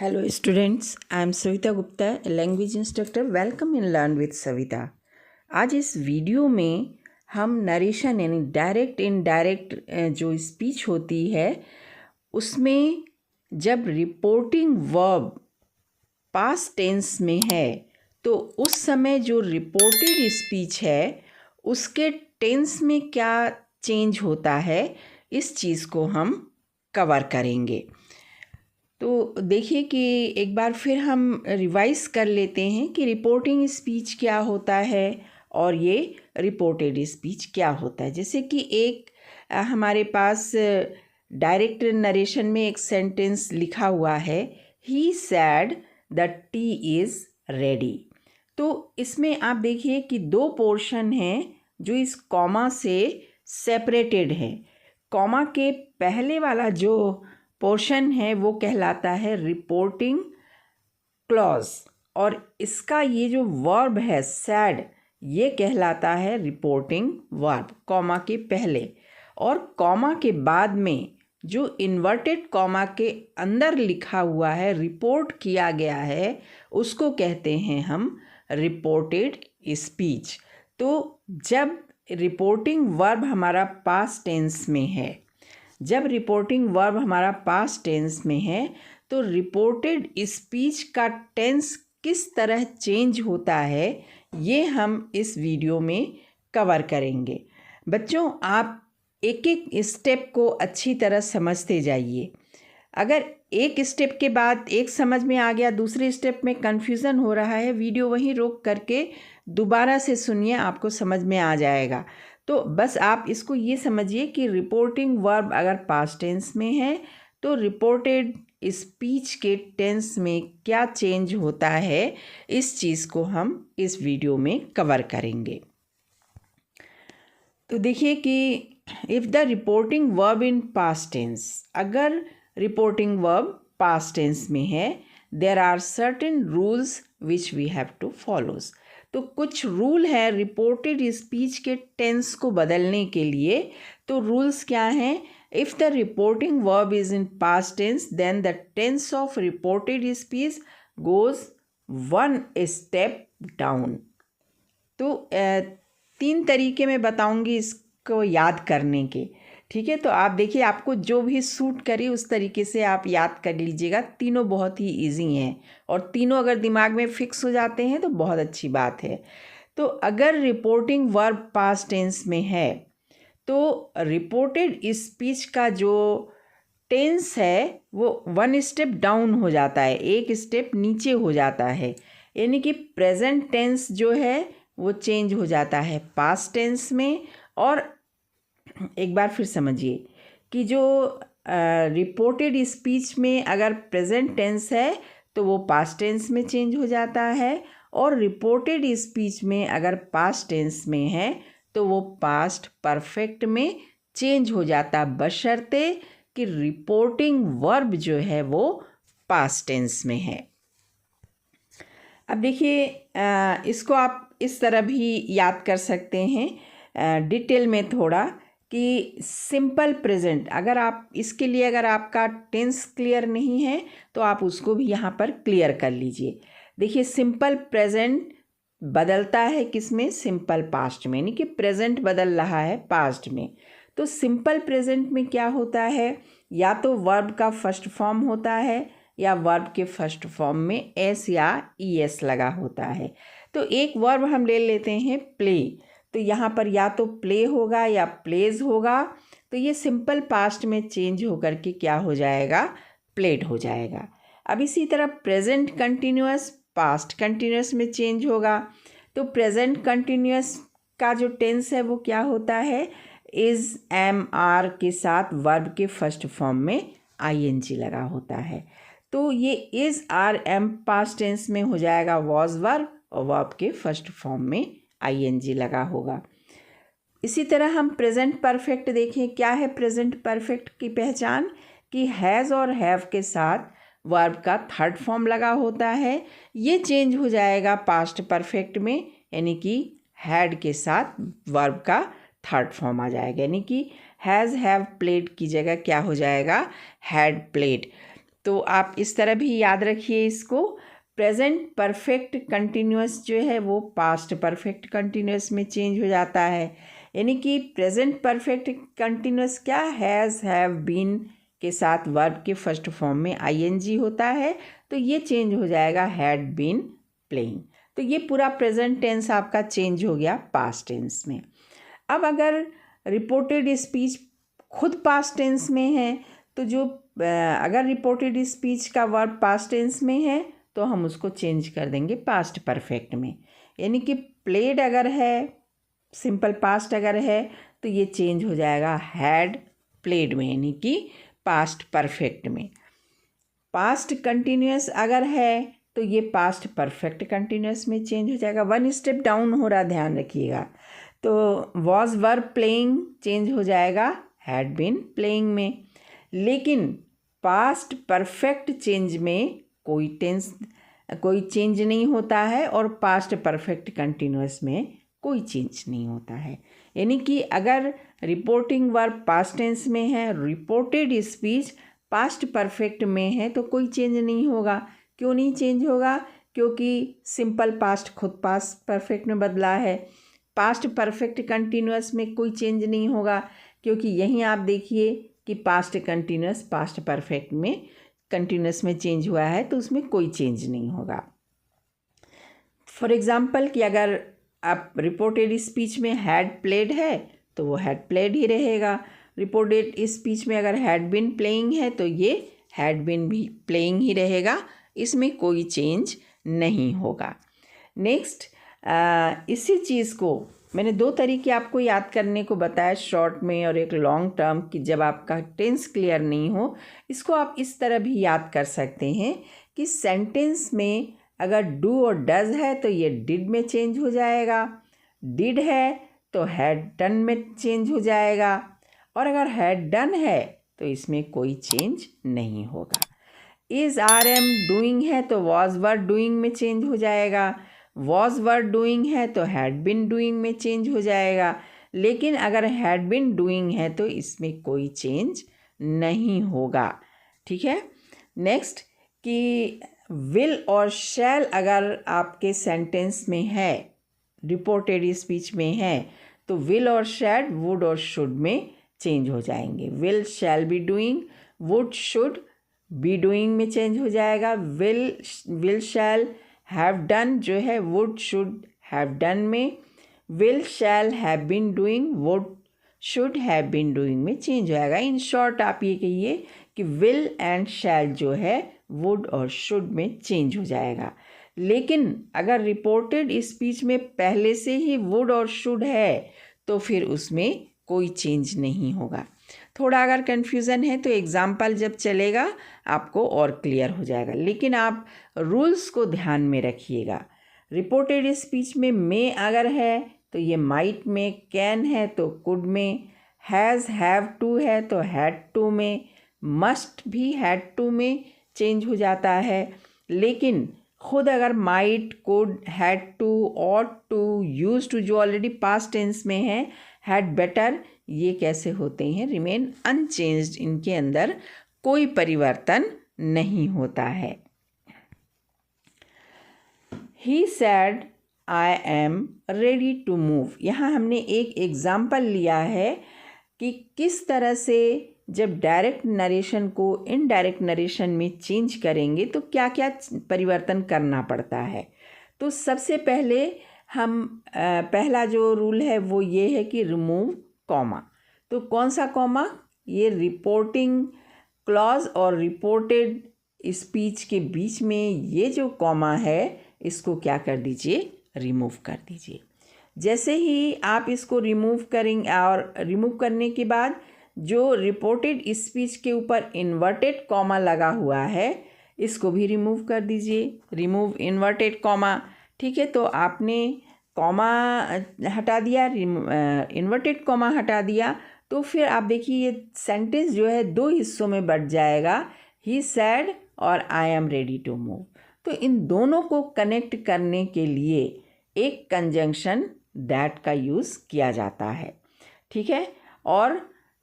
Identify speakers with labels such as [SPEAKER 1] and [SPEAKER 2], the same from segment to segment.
[SPEAKER 1] Hello students, I am Savita Gupta, a language instructor. Welcome in Learn with Savita. आज इस video में हम narration यानी direct indirect जो स्पीच होती है उसमें जब रिपोर्टिंग वर्ब पास्ट टेंस में है तो उस समय जो रिपोर्टेड स्पीच है उसके टेंस में क्या चेंज होता है, इस चीज़ को हम कवर करेंगे। तो देखिए कि एक बार फिर हम रिवाइज कर लेते हैं कि रिपोर्टिंग स्पीच क्या होता है और ये रिपोर्टेड स्पीच क्या होता है। जैसे कि एक हमारे पास डायरेक्ट नरेशन में एक सेंटेंस लिखा हुआ है, he said the tea is ready. तो इसमें आप देखिए कि दो पोर्शन हैं जो इस कॉमा से सेपरेटेड हैं। कॉमा के पहले वाला जो पोर्शन है वो कहलाता है रिपोर्टिंग क्लॉज और इसका ये जो वर्ब है सैड, ये कहलाता है रिपोर्टिंग वर्ब कॉमा के पहले। और कॉमा के बाद में जो इन्वर्टेड कॉमा के अंदर लिखा हुआ है, रिपोर्ट किया गया है, उसको कहते हैं हम रिपोर्टेड स्पीच। तो जब रिपोर्टिंग वर्ब हमारा पास्ट टेंस में है, जब रिपोर्टिंग वर्ब हमारा पास्ट टेंस में है तो रिपोर्टेड स्पीच का टेंस किस तरह चेंज होता है ये हम इस वीडियो में कवर करेंगे। बच्चों, आप एक एक स्टेप को अच्छी तरह समझते जाइए। अगर एक स्टेप के बाद एक समझ में आ गया, दूसरे स्टेप में कन्फ्यूज़न हो रहा है, वीडियो वहीं रोक करके दोबारा से सुनिए, आपको समझ में आ जाएगा। तो बस आप इसको ये समझिए कि रिपोर्टिंग वर्ब अगर पास्ट टेंस में है तो रिपोर्टेड स्पीच के टेंस में क्या चेंज होता है, इस चीज़ को हम इस वीडियो में कवर करेंगे। तो देखिए कि if the reporting verb in past tense, अगर रिपोर्टिंग वर्ब पास्ट टेंस में है, there are certain rules which we have to follows. तो कुछ रूल है रिपोर्टेड स्पीच के टेंस को बदलने के लिए। तो रूल्स क्या हैं? If the reporting verb is in past tense then the tense of reported speech goes one step down. तो तीन तरीके मैं बताऊंगी इसको याद करने के, ठीक है? तो आप देखिए, आपको जो भी सूट करे उस तरीके से आप याद कर लीजिएगा। तीनों बहुत ही इजी हैं और तीनों अगर दिमाग में फिक्स हो जाते हैं तो बहुत अच्छी बात है। तो अगर रिपोर्टिंग वर्ब पास्ट टेंस में है तो रिपोर्टेड स्पीच का जो टेंस है वो वन स्टेप डाउन हो जाता है, एक स्टेप नीचे हो जाता है। यानी कि प्रेजेंट टेंस जो है वो चेंज हो जाता है पास्ट टेंस में। और एक बार फिर समझिए कि जो रिपोर्टेड स्पीच में अगर प्रेजेंट टेंस है तो वो पास्ट टेंस में चेंज हो जाता है, और रिपोर्टेड स्पीच में अगर पास्ट टेंस में है तो वो पास्ट परफेक्ट में चेंज हो जाता, बशर्ते कि रिपोर्टिंग वर्ब जो है वो पास्ट टेंस में है। अब देखिए, इसको आप इस तरह भी याद कर सकते हैं डिटेल में थोड़ा कि सिंपल प्रेजेंट, अगर आप इसके लिए अगर आपका टेंस क्लियर नहीं है तो आप उसको भी यहाँ पर क्लियर कर लीजिए। देखिए, सिंपल प्रेजेंट बदलता है किस में? सिंपल पास्ट में, यानी कि प्रेजेंट बदल रहा है पास्ट में। तो सिंपल प्रेजेंट में क्या होता है? या तो वर्ब का फर्स्ट फॉर्म होता है या वर्ब के फर्स्ट फॉर्म में एस या ई एस लगा होता है। तो एक वर्ब हम ले लेते हैं प्ले, तो यहाँ पर या तो प्ले होगा या प्लेज होगा। तो ये सिंपल पास्ट में चेंज होकर के क्या हो जाएगा? प्लेड हो जाएगा। अब इसी तरह प्रेजेंट कंटिन्यूअस पास्ट कंटिन्यूअस में चेंज होगा। तो प्रेजेंट कंटिन्यूअस का जो टेंस है वो क्या होता है? इज़ एम आर के साथ वर्ब के फर्स्ट फॉर्म में आई एन जी लगा होता है। तो ये is are am past tense में हो जाएगा वॉज वर्ब, और वर्ब के फर्स्ट फॉर्म में आई एन जी लगा होगा। इसी तरह हम प्रेजेंट परफेक्ट देखें। क्या है प्रेजेंट परफेक्ट की पहचान? कि हैज़ और हैव के साथ वर्ब का थर्ड फॉर्म लगा होता है, ये चेंज हो जाएगा पास्ट परफेक्ट में, यानी कि हैड के साथ वर्ब का थर्ड फॉर्म आ जाएगा, यानी कि हैज़ हैव प्लेड की जगह क्या हो जाएगा? Had played. तो आप इस तरह भी याद रखिए इसको। प्रेजेंट परफेक्ट कंटिन्यूअस जो है वो पास्ट परफेक्ट कंटिन्यूअस में चेंज हो जाता है। यानी कि प्रेजेंट परफेक्ट कंटिन्यूअस क्या, हैज़, हैव, बीन के साथ वर्ब के फर्स्ट फॉर्म में आईएनजी होता है, तो ये चेंज हो जाएगा हैड बीन प्लेइंग। तो ये पूरा प्रेजेंट टेंस आपका चेंज हो गया पास्ट टेंस में। अब अगर रिपोर्टेड स्पीच खुद पास्ट टेंस में है, तो जो अगर रिपोर्टेड स्पीच का वर्ब पास्ट टेंस में है तो हम उसको चेंज कर देंगे पास्ट परफेक्ट में। यानी कि प्लेड अगर है, सिंपल पास्ट अगर है, तो ये चेंज हो जाएगा हैड प्लेड में, यानी कि पास्ट परफेक्ट में। पास्ट कंटिन्यूअस अगर है तो ये पास्ट परफेक्ट कंटिन्यूअस में चेंज हो जाएगा। वन स्टेप डाउन हो रहा, ध्यान रखिएगा। तो वॉज वर्ब प्लेइंग चेंज हो जाएगा हैड बीन प्लेइंग में। लेकिन पास्ट परफेक्ट चेंज में कोई चेंज नहीं होता है, और पास्ट परफेक्ट कंटिन्यूअस में कोई चेंज नहीं होता है। यानी कि अगर रिपोर्टिंग वर्ब पास्ट टेंस में है, रिपोर्टेड स्पीच पास्ट परफेक्ट में है, तो कोई चेंज नहीं होगा। क्यों नहीं चेंज होगा? क्योंकि सिंपल पास्ट खुद पास्ट परफेक्ट में बदला है। पास्ट परफेक्ट कंटिन्यूअस में कोई चेंज नहीं होगा, क्योंकि यहीं आप देखिए कि पास्ट कंटिन्यूअस पास्ट परफेक्ट में कंटिन्यूअस में चेंज हुआ है, तो उसमें कोई चेंज नहीं होगा। फॉर एग्जाम्पल कि अगर आप रिपोर्टेड स्पीच में हैड प्लेड है तो वो हैड प्लेड ही रहेगा। रिपोर्टेड स्पीच में अगर हैड बीन प्लेइंग है तो ये हैड बीन भी प्लेइंग ही रहेगा, इसमें कोई चेंज नहीं होगा। नेक्स्ट, इसी चीज़ को मैंने दो तरीके आपको याद करने को बताया, शॉर्ट में और एक लॉन्ग टर्म, कि जब आपका टेंस क्लियर नहीं हो, इसको आप इस तरह भी याद कर सकते हैं कि सेंटेंस में अगर डू और डज है तो ये डिड में चेंज हो जाएगा, डिड है तो हैड डन में चेंज हो जाएगा, और अगर हैड डन है तो इसमें कोई चेंज नहीं होगा। इज आर एम डूइंग है तो वॉज वर डूइंग में चेंज हो जाएगा, वॉज वर डूइंग है तो हैड बिन डूइंग में चेंज हो जाएगा। लेकिन अगर हैड बिन डूइंग है तो इसमें कोई चेंज नहीं होगा। ठीक है। नेक्स्ट, कि विल और शैल अगर आपके सेंटेंस में है, रिपोर्टेड स्पीच में है, तो विल और शैल वुड और शुड में चेंज हो जाएंगे। Will shall be doing, would should be doing में चेंज हो जाएगा। विल शैल हैव डन जो है वुड शुड हैव डन में, will shall have been doing would should have been doing में चेंज हो जाएगा। इन शॉर्ट आप ये कहिए कि विल एंड शैल जो है वुड और शुड में चेंज हो जाएगा। लेकिन अगर रिपोर्टेड स्पीच में पहले से ही वुड और शुड है तो फिर उसमें कोई चेंज नहीं होगा। थोड़ा अगर कन्फ्यूज़न है तो एग्जाम्पल जब चलेगा आपको और क्लियर हो जाएगा, लेकिन आप रूल्स को ध्यान में रखिएगा। रिपोर्टेड स्पीच में मे अगर है तो ये माइट में, कैन है तो कुड में, हैज़ हैव टू है तो हैड टू में, मस्ट भी हैड टू में चेंज हो जाता है। लेकिन खुद अगर might, could, had to, ought to, use to जो ऑलरेडी पास्ट टेंस में है, हैड बेटर, ये कैसे होते हैं? रिमेन अनचेंज्ड, इनके अंदर कोई परिवर्तन नहीं होता है। He said I am ready to move, यहाँ हमने एक एग्जाम्पल लिया है कि किस तरह से जब डायरेक्ट नरेशन को इनडायरेक्ट नरेशन में चेंज करेंगे तो क्या क्या परिवर्तन करना पड़ता है। तो सबसे पहले हम पहला जो रूल है वो ये है कि रिमूव कॉमा। तो कौन सा कॉमा? ये रिपोर्टिंग क्लॉज और रिपोर्टेड स्पीच के बीच में ये जो कॉमा है इसको क्या कर दीजिए? रिमूव कर दीजिए। जैसे ही आप इसको रिमूव करेंगे और रिमूव करने के बाद जो रिपोर्टेड स्पीच के ऊपर इन्वर्टेड कॉमा लगा हुआ है इसको भी रिमूव कर दीजिए। Remove inverted comma. ठीक है, तो आपने कॉमा हटा दिया, इन्वर्टेड कॉमा हटा दिया, तो फिर आप देखिए ये सेंटेंस जो है दो हिस्सों में बट जाएगा, ही सैड और I am ready to move. तो इन दोनों को कनेक्ट करने के लिए एक कंजंक्शन दैट का यूज़ किया जाता है। ठीक है, और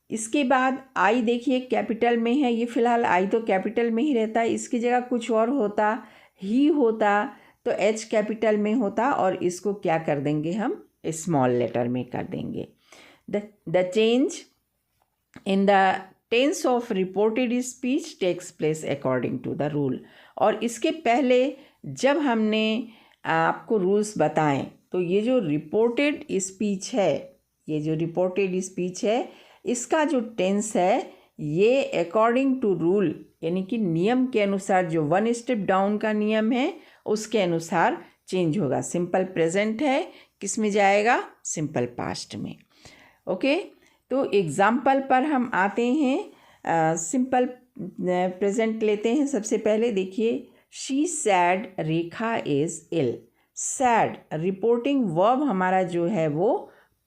[SPEAKER 1] इसके बाद आई देखिए कैपिटल में है, ये फिलहाल आई तो कैपिटल में ही रहता है, इसकी जगह कुछ और होता, ही होता तो एच कैपिटल में होता और इसको क्या कर देंगे हम स्मॉल लेटर में कर देंगे। The change in the tense of reported speech takes place according to the rule. और इसके पहले जब हमने आपको रूल्स बताएं तो ये जो रिपोर्टेड स्पीच है, ये जो रिपोर्टेड स्पीच है इसका जो टेंस है ये अकॉर्डिंग टू रूल यानी कि नियम के अनुसार, जो वन स्टेप डाउन का नियम है उसके अनुसार चेंज होगा। सिंपल प्रेजेंट है किस में जाएगा, सिंपल पास्ट में। ओके, तो एग्जाम्पल पर हम आते हैं। सिंपल प्रेजेंट लेते हैं। सबसे पहले देखिए, she said Rekha is ill. Said reporting verb हमारा जो है वो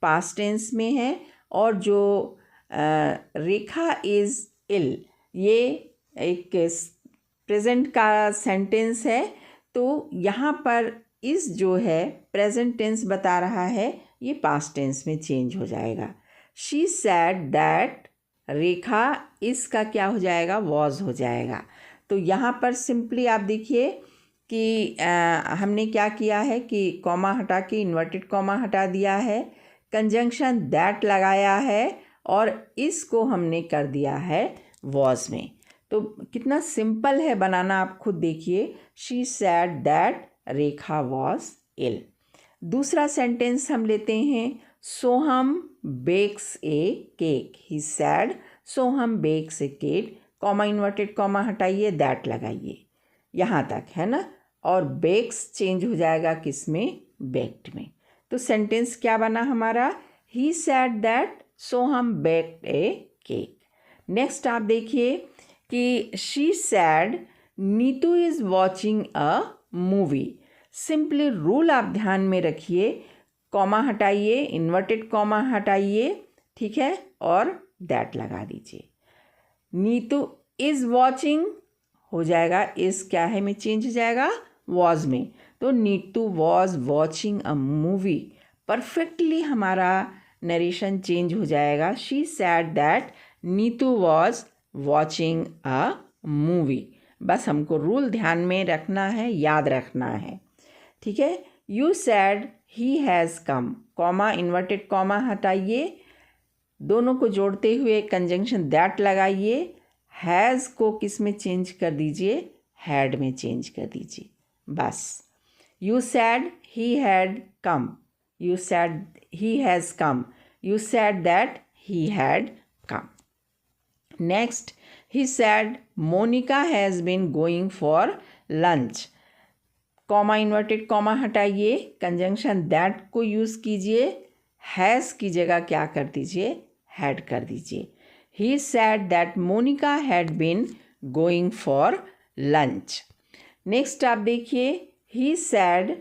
[SPEAKER 1] पास्ट टेंस में है और जो रेखा इज़ इल ये एक प्रेजेंट का सेंटेंस है, तो यहाँ पर इस जो है प्रेजेंट टेंस बता रहा है, ये पास्ट टेंस में चेंज हो जाएगा। शी सैड दैट रेखा इसका क्या हो जाएगा, वॉज हो जाएगा। तो यहाँ पर सिंपली आप देखिए कि हमने क्या किया है कि कॉमा हटा के इन्वर्टेड कॉमा हटा दिया है, कंजंक्शन दैट लगाया है और इसको हमने कर दिया है वॉज में। तो कितना सिंपल है बनाना, आप खुद देखिए। She said that Rekha was ill. दूसरा सेंटेंस हम लेते हैं, Soham bakes a cake. He said Soham bakes a cake, comma inverted comma हटाइए, दैट लगाइए, यहाँ तक है ना। और बेक्स चेंज हो जाएगा किस में, बेक्ड में। तो सेंटेंस क्या बना हमारा, he said that Soham baked a cake. Next आप देखिए कि she said Neetu is watching a movie. Simply rule आप ध्यान में रखिए, कॉमा हटाइए, इन्वर्टेड कॉमा हटाइए, ठीक है, और दैट लगा दीजिए। नीतू इज़ वॉचिंग हो जाएगा, इज़ क्या है में चेंज हो जाएगा वॉज में, तो Neetu was watching a movie. Perfectly हमारा नरेशन चेंज हो जाएगा। She said that Neetu was watching a movie. बस हमको रूल ध्यान में रखना है, याद रखना है, ठीक है। You sad he has come, comma inverted comma हटाइए, दोनों को जोड़ते हुए कंजंक्शन दैट लगाइए, हैज़ को किस में चेंज कर दीजिए, हैड में चेंज कर दीजिए, बस। You sad he had come, you sad he has come, you sad that he had come. Next, he said Monica has been going for lunch, comma inverted comma हटाइए, conjunction that को use कीजिए, has की जगह क्या कर दीजिए, had कर दीजिए। he said that Monica had been going for lunch। Next आप देखिए, he said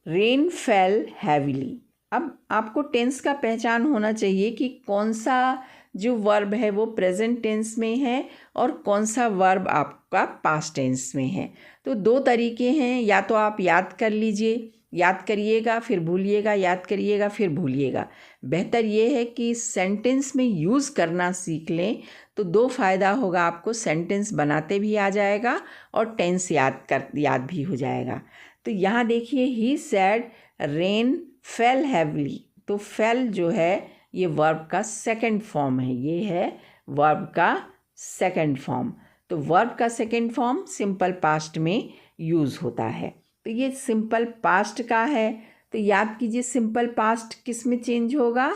[SPEAKER 1] rain fell heavily। अब आपको टेंस का पहचान होना चाहिए कि कौन सा जो वर्ब है वो प्रेजेंट टेंस में है और कौन सा वर्ब आपका पास्ट टेंस में है। तो दो तरीके हैं, या तो आप याद कर लीजिए, याद करिएगा फिर भूलिएगा, याद करिएगा फिर भूलिएगा। बेहतर ये है कि सेंटेंस में यूज़ करना सीख लें, तो दो फ़ायदा होगा आपको, सेंटेंस बनाते भी आ जाएगा और टेंस याद भी हो जाएगा। तो यहाँ देखिए, ही सैड रेन फेल हैवली, तो फेल जो है ये वर्ब का सेकंड फॉर्म है, ये है वर्ब का सेकंड फॉर्म। तो वर्ब का सेकंड फॉर्म सिंपल पास्ट में यूज़ होता है, तो ये सिंपल पास्ट का है। तो याद कीजिए, सिंपल पास्ट किस में चेंज होगा,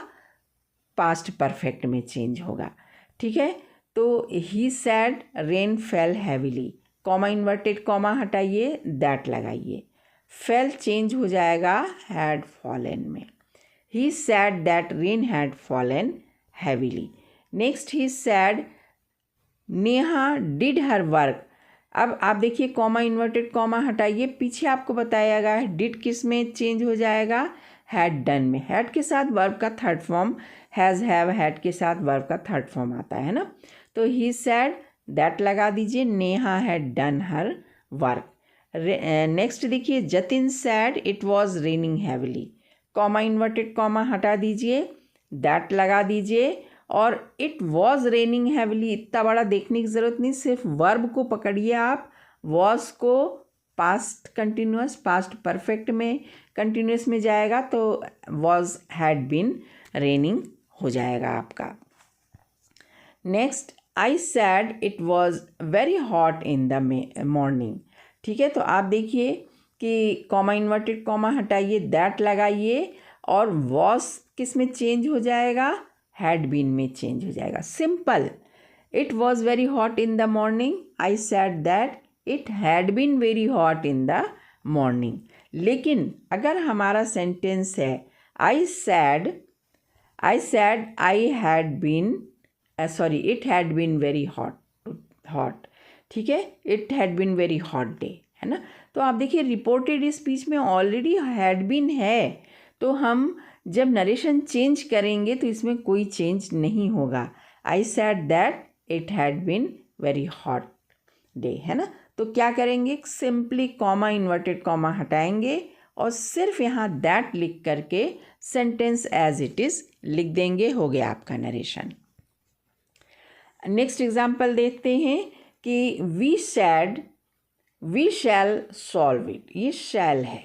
[SPEAKER 1] पास्ट परफेक्ट में चेंज होगा, ठीक है। तो he said rain fell heavily, comma inverted comma हटाइए, दैट लगाइए, फेल चेंज हो जाएगा हैड फॉलन में। He said that rain had fallen heavily. Next, he said Neha did her work। अब आप देखिए, कॉमा इन्वर्टेड कॉमा हटाइए, पीछे आपको बताया गया है डिड किस में चेंज हो जाएगा, हैड डन में। हैड के साथ वर्ब का third form, has have had के साथ वर्ब का थर्ड फॉर्म आता है ना। तो ही सैड दैट लगा दीजिए, Neha had done her work. Next देखिए, Jatin said it was raining heavily, comma inverted comma हटा दीजिए, दैट लगा दीजिए और इट वॉज रेनिंग हैवली, इतना बड़ा देखने की ज़रूरत नहीं, सिर्फ वर्ब को पकड़िए आप, वॉज को पास्ट कंटिन्यूस, पास्ट परफेक्ट में कंटिन्यूस में जाएगा तो वॉज हैड बीन रेनिंग हो जाएगा आपका। Next, I sad it was very hot in the morning. ठीक है, तो आप देखिए कि कॉमा इन्वर्टेड कॉमा हटाइए, दैट लगाइए और वॉज किस में चेंज हो जाएगा, हैड बीन में चेंज हो जाएगा। Simple. It was very hot in the morning, I said that it had been very hot in the morning. लेकिन अगर हमारा सेंटेंस है I said I had been it had been very hot, ठीक है, it had been very hot day, है ना। तो आप देखिए रिपोर्टेड स्पीच में ऑलरेडी हैड बीन है, तो हम जब नरेशन चेंज करेंगे तो इसमें कोई चेंज नहीं होगा। I said that it had been very hot day, है ना। तो क्या करेंगे, सिंपली कॉमा इन्वर्टेड कॉमा हटाएंगे और सिर्फ यहाँ दैट लिख करके सेंटेंस एज इट इज़ लिख देंगे, हो गया आपका नरेशन। नेक्स्ट एग्जाम्पल देखते हैं कि वी शैल सॉल्व इट, ये शैल है,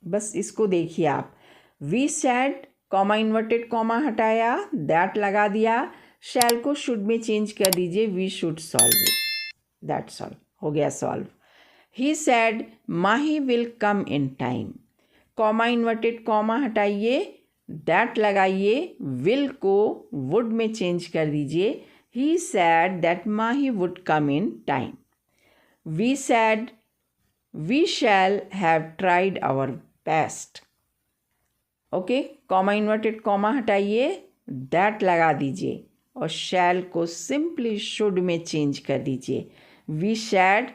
[SPEAKER 1] बस इसको देखिए आप। We said comma inverted comma हटाया, दैट लगा दिया, शैल को शुड में चेंज कर दीजिए, we should solve it, that's all, हो गया solve. He said Mahi will come in time, comma inverted comma हटाइए, दैट लगाइए, विल को वुड में चेंज कर दीजिए, he said that Mahi would come in time. We said we shall have tried our best, okay, comma inverted comma हटाइए, that लगा दीजिए और शैल को सिंपली शुड में चेंज कर दीजिए। We said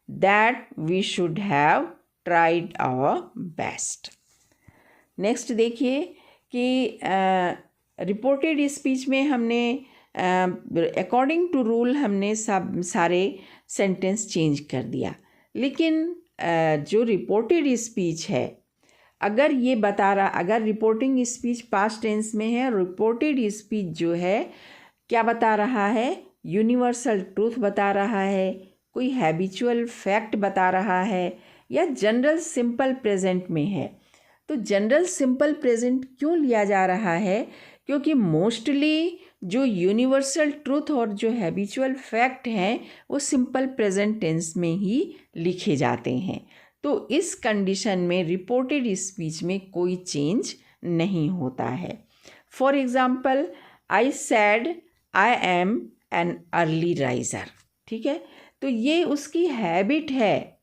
[SPEAKER 1] that we should have tried our best. Next देखिए कि रिपोर्टेड स्पीच में हमने अकॉर्डिंग टू रूल हमने सब सारे सेंटेंस चेंज कर दिया, लेकिन जो रिपोर्टेड स्पीच है, अगर ये बता रहा, अगर रिपोर्टिंग स्पीच पास्ट टेंस में है, रिपोर्टेड स्पीच जो है क्या बता रहा है, यूनिवर्सल ट्रूथ बता रहा है, कोई हैबिचुअल फैक्ट बता रहा है, या जनरल सिंपल प्रेजेंट में है। तो जनरल सिंपल प्रेजेंट क्यों लिया जा रहा है, क्योंकि मोस्टली जो यूनिवर्सल ट्रूथ और जो हैबिचुअल फैक्ट हैं वो सिंपल प्रेजेंट टेंस में ही लिखे जाते हैं। तो इस कंडीशन में रिपोर्टेड स्पीच में कोई चेंज नहीं होता है। For example, I said I am an early riser, ठीक है, तो ये उसकी हैबिट है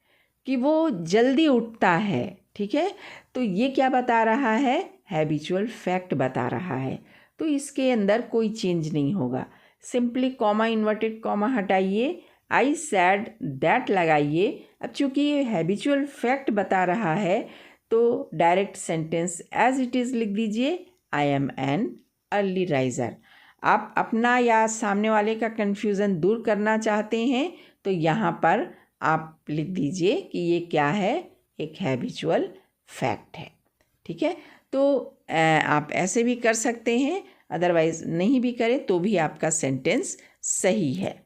[SPEAKER 1] कि वो जल्दी उठता है, ठीक है, तो ये क्या बता रहा है, हैबिचुअल फैक्ट बता रहा है, तो इसके अंदर कोई चेंज नहीं होगा। सिंपली कॉमा इन्वर्टेड कॉमा हटाइए, आई सैड दैट लगाइए। अब चूंकि ये हैबिचुअल फैक्ट बता रहा है तो direct sentence as it is लिख दीजिए, I am an early riser. आप अपना या सामने वाले का कन्फ्यूज़न दूर करना चाहते हैं तो यहाँ पर आप लिख दीजिए कि ये क्या है, एक हैबिचुअल फैक्ट है, ठीक है। तो आप ऐसे भी कर सकते हैं, अदरवाइज नहीं भी करें तो भी आपका सेंटेंस सही है।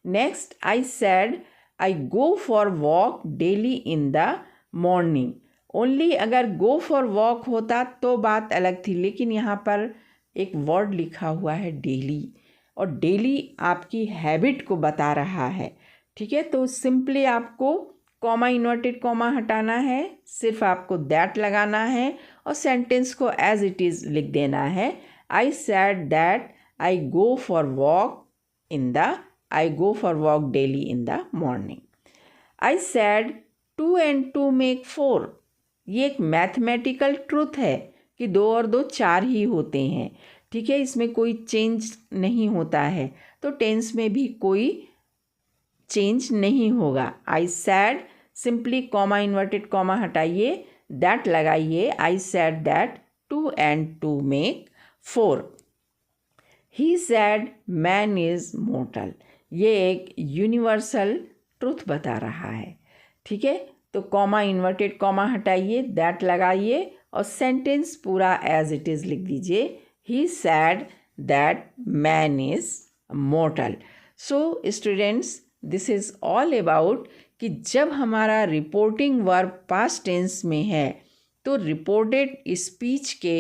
[SPEAKER 1] Next, I said I go for walk daily in the morning. Only अगर गो फॉर वॉक होता तो बात अलग थी, लेकिन यहाँ पर एक वर्ड लिखा हुआ है डेली, और डेली आपकी हैबिट को बता रहा है, ठीक है। तो सिंपली आपको कॉमा इन्वर्टेड कॉमा हटाना है, सिर्फ आपको दैट लगाना है और सेंटेंस को एज इट इज़ लिख देना है। I said that I go for walk daily in the morning. I sad 2 and 2 make 4, ये एक मैथमेटिकल ट्रूथ है कि 2 और 2 4 ही होते हैं, ठीक है, इसमें कोई चेंज नहीं होता है, तो टेंस में भी कोई चेंज नहीं होगा। I sad, simply comma inverted comma हटाइए, दैट लगाइए, आई said that 2 and 2 make 4। He sad man is mortar, ये एक यूनिवर्सल ट्रूथ बता रहा है, ठीक है। तो कॉमा इन्वर्टेड कॉमा हटाइए, दैट लगाइए और सेंटेंस पूरा एज इट इज़ लिख दीजिए। He sad that man is mortal. So students, this is all about कि जब हमारा रिपोर्टिंग वर्ब पास्ट टेंस में है तो रिपोर्टेड स्पीच के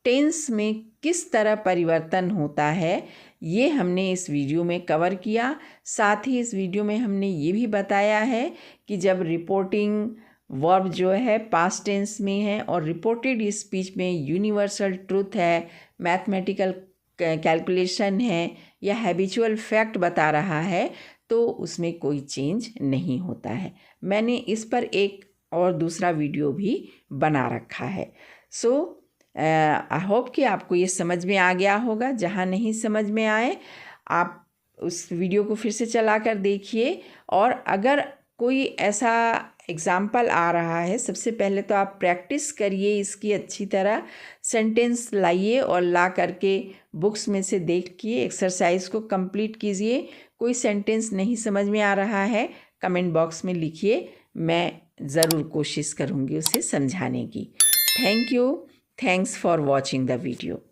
[SPEAKER 1] टेंस में किस तरह परिवर्तन होता है, ये हमने इस वीडियो में कवर किया। साथ ही इस वीडियो में हमने ये भी बताया है कि जब रिपोर्टिंग वर्ब जो है पास्ट टेंस में है और रिपोर्टेड स्पीच में यूनिवर्सल ट्रूथ है, मैथमेटिकल कैलकुलेशन है या हैबिचुअल फैक्ट बता रहा है, तो उसमें कोई चेंज नहीं होता है। मैंने इस पर एक और दूसरा वीडियो भी बना रखा है। सो आई होप कि आपको ये समझ में आ गया होगा। जहाँ नहीं समझ में आए आप उस वीडियो को फिर से चला कर देखिए, और अगर कोई ऐसा एग्ज़ाम्पल आ रहा है, सबसे पहले तो आप प्रैक्टिस करिए इसकी अच्छी तरह, सेंटेंस लाइए और ला करके बुक्स में से देखिए, एक्सरसाइज को कंप्लीट कीजिए। कोई सेंटेंस नहीं समझ में आ रहा है, कमेंट बॉक्स में लिखिए, मैं ज़रूर कोशिश करूँगी उसे समझाने की। Thank you, thanks for watching the video.